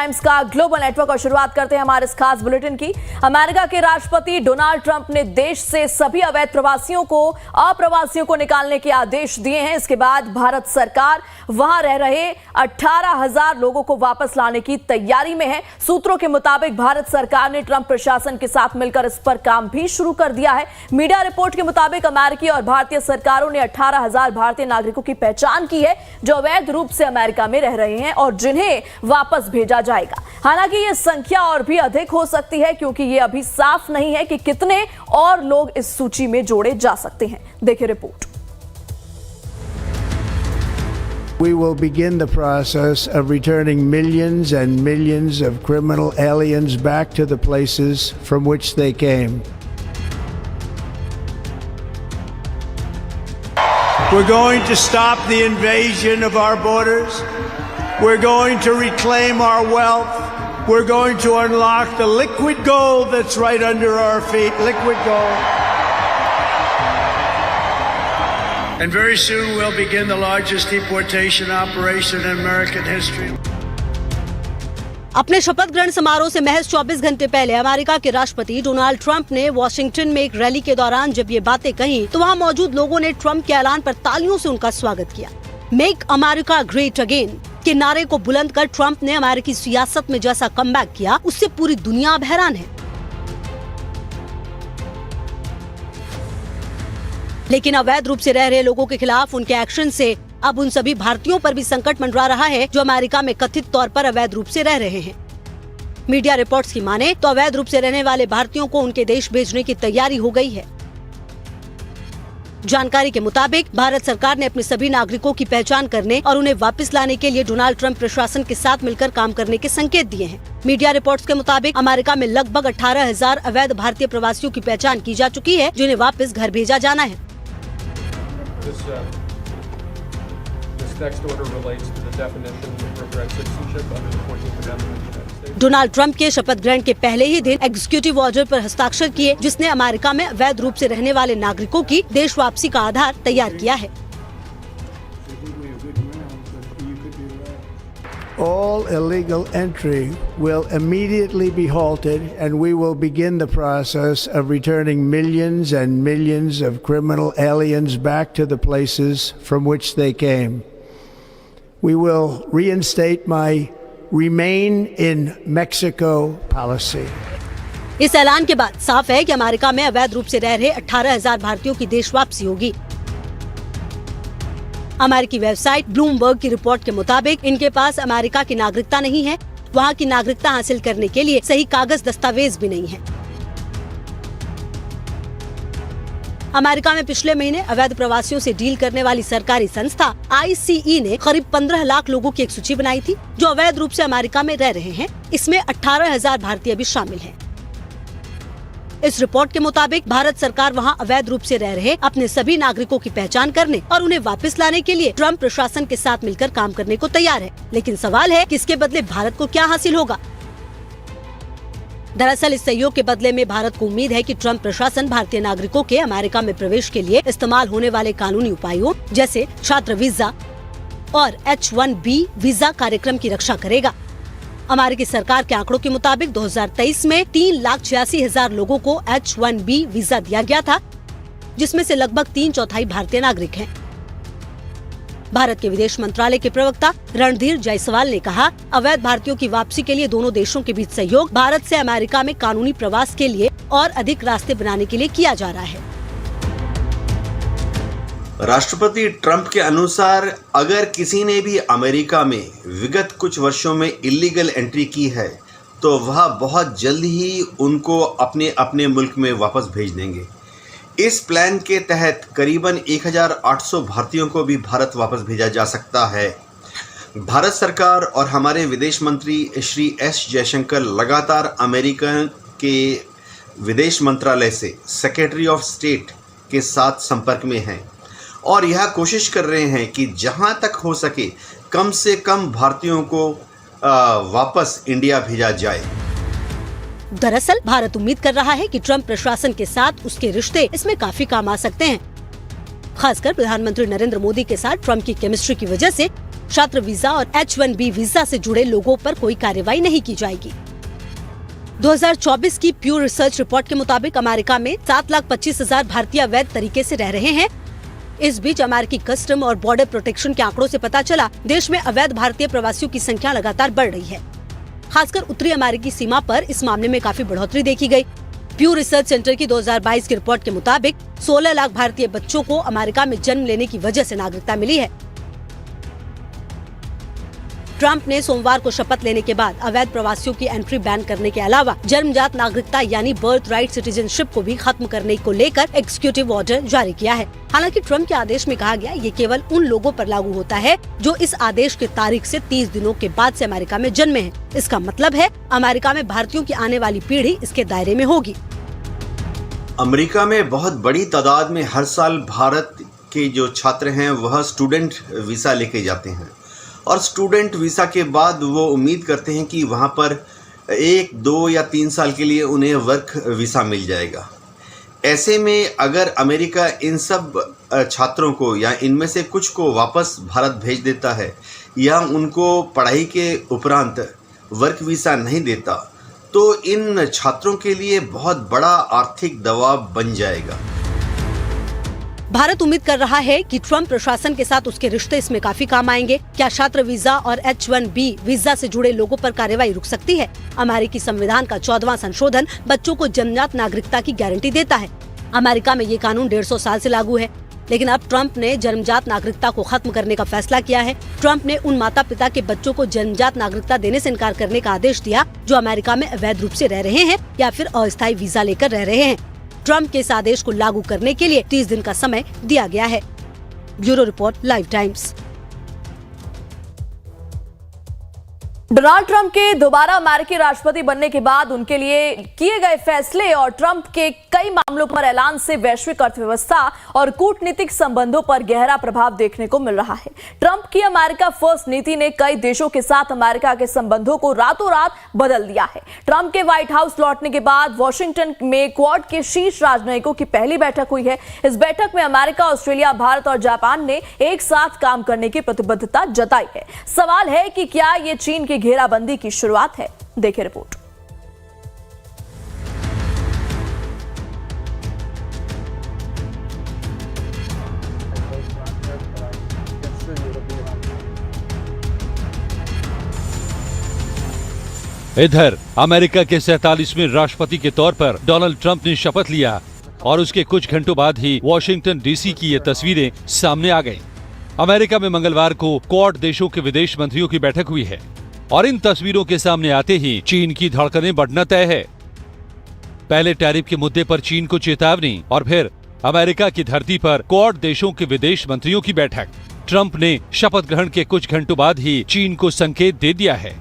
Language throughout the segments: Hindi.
टाइम्स का ग्लोबल नेटवर्क और शुरुआत करते हैं हमारे इस खास बुलेटिन की। अमेरिका के राष्ट्रपति डोनाल्ड ट्रंप ने देश से सभी अवैध अप्रवासियों को निकालने के आदेश दिए हैं। इसके बाद भारत सरकार वहां रह रहे 18,000 लोगों को वापस लाने की तैयारी में है। सूत्रों के मुताबिक भारत सरकार ने ट्रंप प्रशासन के साथ मिलकर इस पर काम भी शुरू कर दिया है। मीडिया रिपोर्ट के मुताबिक अमेरिकी और भारतीय सरकारों ने 18,000 भारतीय नागरिकों की पहचान की है जो अवैध रूप से अमेरिका में रह रहे हैं और जिन्हें वापस भेजा जाएगा। हालांकि यह संख्या और भी अधिक हो सकती है क्योंकि यह अभी साफ नहीं है कि कितने और लोग इस सूची में जोड़े जा सकते हैं। देखिए report. We will begin the process of returning millions and millions of criminal aliens back to the places from which they came. We're going to stop the invasion of our borders. We're going to reclaim our wealth. We're going to unlock the liquid gold that's right under our feet. Liquid gold. And very soon we'll begin the largest deportation operation in American history. अपने शपथ ग्रहण समारोह से महज 24 घंटे पहले अमेरिका के राष्ट्रपति डोनाल्ड ट्रंप ने वॉशिंगटन में एक रैली के दौरान जब ये बातें कही तो वहाँ मौजूद लोगों ने ट्रंप के ऐलान पर तालियों से उनका स्वागत किया। मेक अमेरिका ग्रेट अगेन के नारे को बुलंद कर ट्रंप ने अमेरिकी सियासत में जैसा कमबैक किया उससे पूरी दुनिया अब हैरान है। लेकिन अवैध रूप से रह रहे लोगों के खिलाफ उनके एक्शन से अब उन सभी भारतीयों पर भी संकट मंडरा रहा है जो अमेरिका में कथित तौर पर अवैध रूप से रह रहे हैं। मीडिया रिपोर्ट्स की माने तो अवैध रूप से रहने वाले भारतीयों को उनके देश भेजने की तैयारी हो गई है। जानकारी के मुताबिक भारत सरकार ने अपने सभी नागरिकों की पहचान करने और उन्हें वापस लाने के लिए डोनाल्ड ट्रंप प्रशासन के साथ मिलकर काम करने के संकेत दिए हैं। मीडिया रिपोर्ट्स के मुताबिक अमेरिका में लगभग 18,000 अवैध भारतीय प्रवासियों की पहचान की जा चुकी है जिन्हें वापस घर भेजा जाना है। डोनाल्ड ट्रंप के शपथ ग्रहण के पहले ही दिन एग्जीक्यूटिव ऑर्डर पर हस्ताक्षर किए जिसने अमेरिका में अवैध रूप से रहने वाले नागरिकों की देश वापसी का आधार तैयार किया है। All illegal entry will immediately be halted and we will begin the process of returning millions and millions of criminal aliens back to the places from which they came. We will reinstate my Remain in Mexico policy. इस ऐलान के बाद साफ है कि अमेरिका में अवैध रूप से रह रहे 18,000 भारतीयों की देश वापसी होगी। अमेरिकी वेबसाइट ब्लूमबर्ग की रिपोर्ट के मुताबिक इनके पास अमेरिका की नागरिकता नहीं है। वहाँ की नागरिकता हासिल करने के लिए सही कागज दस्तावेज भी नहीं है। अमेरिका में पिछले महीने अवैध प्रवासियों से डील करने वाली सरकारी संस्था ICE ने करीब 15 लाख लोगों की एक सूची बनाई थी जो अवैध रूप से अमेरिका में रह रहे हैं। इसमें 18,000 भारतीय भी शामिल हैं। इस रिपोर्ट के मुताबिक भारत सरकार वहां अवैध रूप से रह रहे अपने सभी नागरिकों की पहचान करने और उन्हें वापस लाने के लिए ट्रंप प्रशासन के साथ मिलकर काम करने को तैयार है। लेकिन सवाल है कि इसके बदले भारत को क्या हासिल होगा। दरअसल इस सहयोग के बदले में भारत को उम्मीद है कि ट्रंप प्रशासन भारतीय नागरिकों के अमेरिका में प्रवेश के लिए इस्तेमाल होने वाले कानूनी उपायों जैसे छात्र वीजा और H-1B वीजा कार्यक्रम की रक्षा करेगा। अमेरिकी सरकार के आंकड़ों के मुताबिक 2023 में 3,86,000 लोगों को H-1B वीजा दिया गया था जिसमें से लगभग 3/4 भारतीय नागरिक हैं। भारत के विदेश मंत्रालय के प्रवक्ता रणधीर जायसवाल ने कहा, अवैध भारतीयों की वापसी के लिए दोनों देशों के बीच सहयोग भारत से अमेरिका में कानूनी प्रवास के लिए और अधिक रास्ते बनाने के लिए किया जा रहा है। राष्ट्रपति ट्रंप के अनुसार अगर किसी ने भी अमेरिका में विगत कुछ वर्षों में इलीगल एंट्री की है तो वह बहुत जल्द ही उनको अपने अपने मुल्क में वापस भेज देंगे। इस प्लान के तहत करीबन 1,800 भारतीयों को भी भारत वापस भेजा जा सकता है। भारत सरकार और हमारे विदेश मंत्री श्री S जयशंकर लगातार अमेरिका के विदेश मंत्रालय से सेक्रेटरी ऑफ स्टेट के साथ संपर्क में हैं और यह कोशिश कर रहे हैं कि जहां तक हो सके कम से कम भारतीयों को वापस इंडिया भेजा जाए। दरअसल भारत उम्मीद कर रहा है कि ट्रंप प्रशासन के साथ उसके रिश्ते इसमें काफी काम आ सकते हैं। खासकर प्रधानमंत्री नरेंद्र मोदी के साथ ट्रंप की केमिस्ट्री की वजह से छात्र वीजा और H1B वीजा से जुड़े लोगों पर कोई कार्रवाई नहीं की जाएगी। 2024 की प्यू रिसर्च रिपोर्ट के मुताबिक अमेरिका में 7,25,000 भारतीय अवैध तरीके से रह रहे हैं। इस बीच अमेरिकी कस्टम और बॉर्डर प्रोटेक्शन के आंकड़ों से पता चला देश में अवैध भारतीय प्रवासियों की संख्या लगातार बढ़ रही है। खासकर उत्तरी अमेरिकी सीमा पर इस मामले में काफी बढ़ोतरी देखी गई। प्यू रिसर्च सेंटर की 2022 की रिपोर्ट के मुताबिक 16 लाख भारतीय बच्चों को अमेरिका में जन्म लेने की वजह से नागरिकता मिली है। ट्रंप ने सोमवार को शपथ लेने के बाद अवैध प्रवासियों की एंट्री बैन करने के अलावा जन्मजात नागरिकता यानी बर्थ राइट सिटीजनशिप को भी खत्म करने को लेकर एग्जीक्यूटिव ऑर्डर जारी किया है। हालांकि ट्रंप के आदेश में कहा गया ये केवल उन लोगों पर लागू होता है जो इस आदेश की तारीख से 30 दिनों के बाद से अमेरिका में जन्मे हैं। इसका मतलब है अमेरिका में भारतीयों की आने वाली पीढ़ी इसके दायरे में होगी। अमेरिका में बहुत बड़ी तादाद में हर साल भारत के जो छात्र हैं वह स्टूडेंट वीज़ा लेके जाते हैं और स्टूडेंट वीज़ा के बाद वो उम्मीद करते हैं कि वहाँ पर 1, 2 या 3 साल के लिए उन्हें वर्क वीज़ा मिल जाएगा। ऐसे में अगर अमेरिका इन सब छात्रों को या इनमें से कुछ को वापस भारत भेज देता है या उनको पढ़ाई के उपरांत वर्क वीज़ा नहीं देता तो इन छात्रों के लिए बहुत बड़ा आर्थिक दबाव बन जाएगा। भारत उम्मीद कर रहा है कि ट्रंप प्रशासन के साथ उसके रिश्ते इसमें काफी काम आएंगे। क्या छात्र वीजा और H1B वीजा से जुड़े लोगों पर कार्रवाई रुक सकती है? अमेरिकी संविधान का 14वां संशोधन बच्चों को जन्मजात नागरिकता की गारंटी देता है। अमेरिका में ये कानून 150 साल से लागू है, लेकिन अब ट्रंप ने जन्मजात नागरिकता को खत्म करने का फैसला किया है। ट्रंप ने उन माता पिता के बच्चों को जन्मजात नागरिकता देने से इनकार करने का आदेश दिया जो अमेरिका में अवैध रूप से रह रहे हैं या फिर अस्थायी वीजा लेकर रह रहे हैं। ट्रंप के इस आदेश को लागू करने के लिए 30 दिन का समय दिया गया है। Bureau report, live times. Donald Trump के दोबारा अमेरिकी राष्ट्रपति बनने के बाद उनके लिए किए गए फैसले और ट्रंप के कई मामलों पर ऐलान से वैश्विक अर्थव्यवस्था और कूटनीतिक संबंधों पर गहरा प्रभाव देखने को मिल रहा है। ट्रंप की अमेरिका फर्स्ट नीति ने कई देशों के साथ अमेरिका के संबंधों को रातों रात बदल दिया है। ट्रंप के व्हाइट हाउस लौटने के बाद वॉशिंगटन में क्वाड के शीर्ष राजनयिकों की पहली बैठक हुई है। इस बैठक में अमेरिका, ऑस्ट्रेलिया, भारत और जापान ने एक साथ काम करने की प्रतिबद्धता जताई है। सवाल है कि क्या ये चीन की घेराबंदी की शुरुआत है? देखिए रिपोर्ट। इधर अमेरिका के 47वें राष्ट्रपति के तौर पर डोनाल्ड ट्रंप ने शपथ लिया और उसके कुछ घंटों बाद ही वॉशिंगटन डीसी की ये तस्वीरें सामने आ गईं। अमेरिका में मंगलवार को क्वाड देशों के विदेश मंत्रियों की बैठक हुई है और इन तस्वीरों के सामने आते ही चीन की धड़कनें बढ़ना तय है। पहले टैरिफ के मुद्दे पर चीन को चेतावनी और फिर अमेरिका की धरती पर क्वाड देशों के विदेश मंत्रियों की बैठक। ट्रंप ने शपथ ग्रहण के कुछ घंटों बाद ही चीन को संकेत दे दिया है।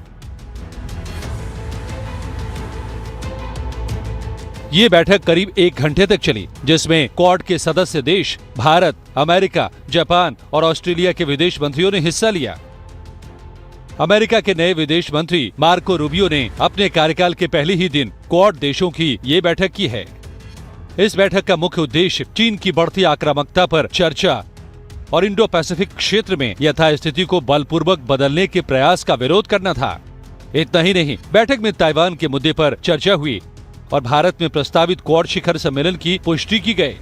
ये बैठक करीब 1 घंटे तक चली, जिसमें क्वाड के सदस्य देश भारत, अमेरिका, जापान और ऑस्ट्रेलिया के विदेश मंत्रियों ने हिस्सा लिया। अमेरिका के नए विदेश मंत्री मार्को रूबियो ने अपने कार्यकाल के पहले ही दिन क्वाड देशों की ये बैठक की है। इस बैठक का मुख्य उद्देश्य चीन की बढ़ती आक्रामकता पर चर्चा और इंडो पैसिफिक क्षेत्र में यथास्थिति को बलपूर्वक बदलने के प्रयास का विरोध करना था। इतना ही नहीं, बैठक में ताइवान के मुद्दे पर चर्चा हुई और भारत में प्रस्तावित क्वाड शिखर सम्मेलन की पुष्टि की गई।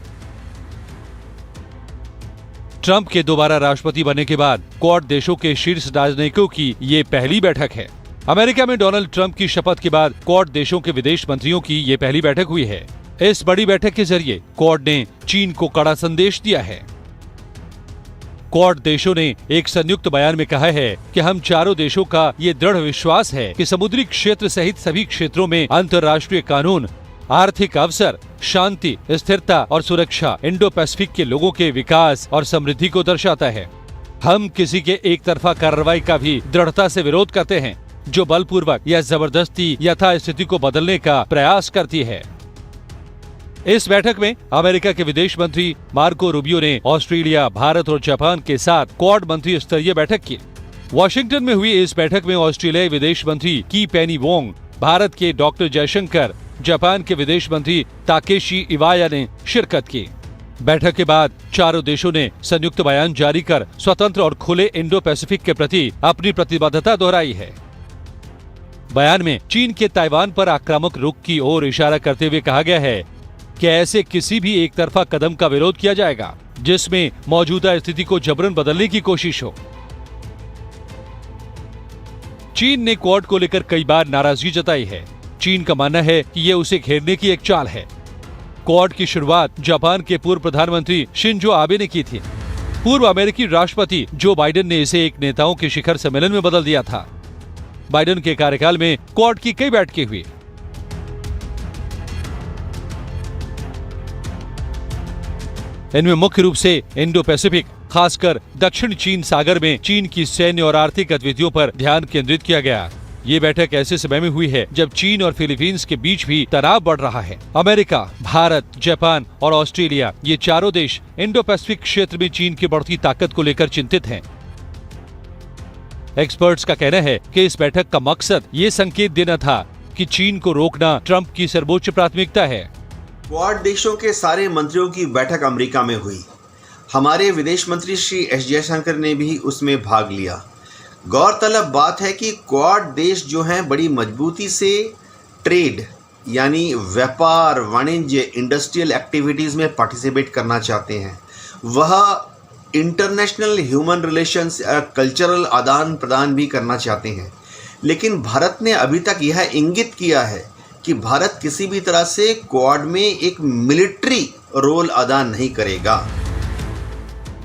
ट्रंप के दोबारा राष्ट्रपति बनने के बाद क्वाड देशों के शीर्ष राजनयिकों की ये पहली बैठक है। अमेरिका में डोनाल्ड ट्रंप की शपथ के बाद क्वाड देशों के विदेश मंत्रियों की ये पहली बैठक हुई है। इस बड़ी बैठक के जरिए क्वाड ने चीन को कड़ा संदेश दिया है। क्वाड देशों ने एक संयुक्त बयान में कहा है कि हम चारों देशों का ये दृढ़ विश्वास है कि समुद्री क्षेत्र सहित सभी क्षेत्रों में अंतर्राष्ट्रीय कानून, आर्थिक अवसर, शांति, स्थिरता और सुरक्षा इंडो पैसिफिक के लोगों के विकास और समृद्धि को दर्शाता है। हम किसी के एक तरफा कार्रवाई का भी दृढ़ता से विरोध करते हैं जो बलपूर्वक या जबरदस्ती यथास्थिति को बदलने का प्रयास करती है। इस बैठक में अमेरिका के विदेश मंत्री मार्को रूबियो ने ऑस्ट्रेलिया, भारत और जापान के साथ क्वाड मंत्री स्तरीय बैठक की। वॉशिंगटन में हुई इस बैठक में ऑस्ट्रेलियाई विदेश मंत्री की पेनी वोंग, भारत के डॉक्टर जयशंकर, जापान के विदेश मंत्री ताकेशी इवाया ने शिरकत की। बैठक के बाद चारों देशों ने संयुक्त बयान जारी कर स्वतंत्र और खुले इंडो पैसिफिक के प्रति अपनी प्रतिबद्धता दोहराई है। बयान में चीन के ताइवान पर आक्रामक रुख की ओर इशारा करते हुए कहा गया है कि ऐसे किसी भी एक तरफा कदम का विरोध किया जाएगा जिसमें मौजूदा स्थिति को जबरन बदलने की कोशिश हो। चीन ने क्वाड को लेकर कई बार नाराजगी जताई है। चीन का मानना है कि यह उसे घेरने की एक चाल है। क्वाड की शुरुआत जापान के पूर्व प्रधानमंत्री शिंजो आबे ने की थी। पूर्व अमेरिकी राष्ट्रपति जो बाइडेन ने इसे एक नेताओं के शिखर सम्मेलन में बदल दिया था। बाइडेन के कार्यकाल में क्वाड की कई बैठकें हुई। इनमें मुख्य रूप से इंडो पैसिफिक, खासकर दक्षिण चीन सागर में चीन की सैन्य और आर्थिक गतिविधियों पर ध्यान केंद्रित किया गया। ये बैठक ऐसे समय में हुई है जब चीन और फिलीपींस के बीच भी तनाव बढ़ रहा है। अमेरिका, भारत, जापान और ऑस्ट्रेलिया ये चारों देश इंडो पैसिफिक क्षेत्र में चीन की बढ़ती ताकत को लेकर चिंतित हैं। एक्सपर्ट्स का कहना है कि इस बैठक का मकसद ये संकेत देना था कि चीन को रोकना ट्रंप की सर्वोच्च प्राथमिकता है। क्वाड देशों के सारे मंत्रियों की बैठक अमेरिका में हुई। हमारे विदेश मंत्री श्री एस जयशंकर ने भी उसमें भाग लिया। गौरतलब बात है कि क्वाड देश जो हैं बड़ी मजबूती से ट्रेड यानी व्यापार, वाणिज्य, इंडस्ट्रियल एक्टिविटीज़ में पार्टिसिपेट करना चाहते हैं। वह इंटरनेशनल ह्यूमन रिलेशंस, कल्चरल आदान प्रदान भी करना चाहते हैं। लेकिन भारत ने अभी तक यह इंगित किया है कि भारत किसी भी तरह से क्वाड में एक मिलिट्री रोल अदा नहीं करेगा।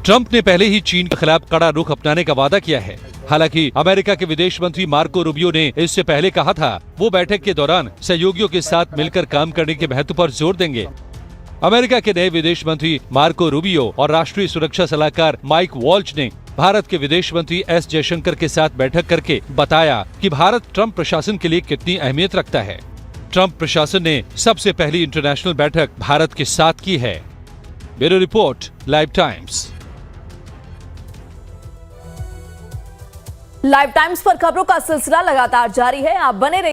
ट्रंप ने पहले ही चीन के खिलाफ कड़ा रुख अपनाने का वादा किया है। हालांकि अमेरिका के विदेश मंत्री मार्को रूबियो ने इससे पहले कहा था वो बैठक के दौरान सहयोगियों के साथ मिलकर काम करने के महत्व पर जोर देंगे। अमेरिका के नए विदेश मंत्री मार्को रूबियो और राष्ट्रीय सुरक्षा सलाहकार माइक वॉल्च ने भारत के विदेश मंत्री एस जयशंकर के साथ बैठक करके बताया कि भारत ट्रंप प्रशासन के लिए कितनी अहमियत रखता है। ट्रंप प्रशासन ने सबसे पहली इंटरनेशनल बैठक भारत के साथ की है। Bureau report, live times. Live times पर खबरों का सिलसिला लगातार जारी है। आप बने रहिए।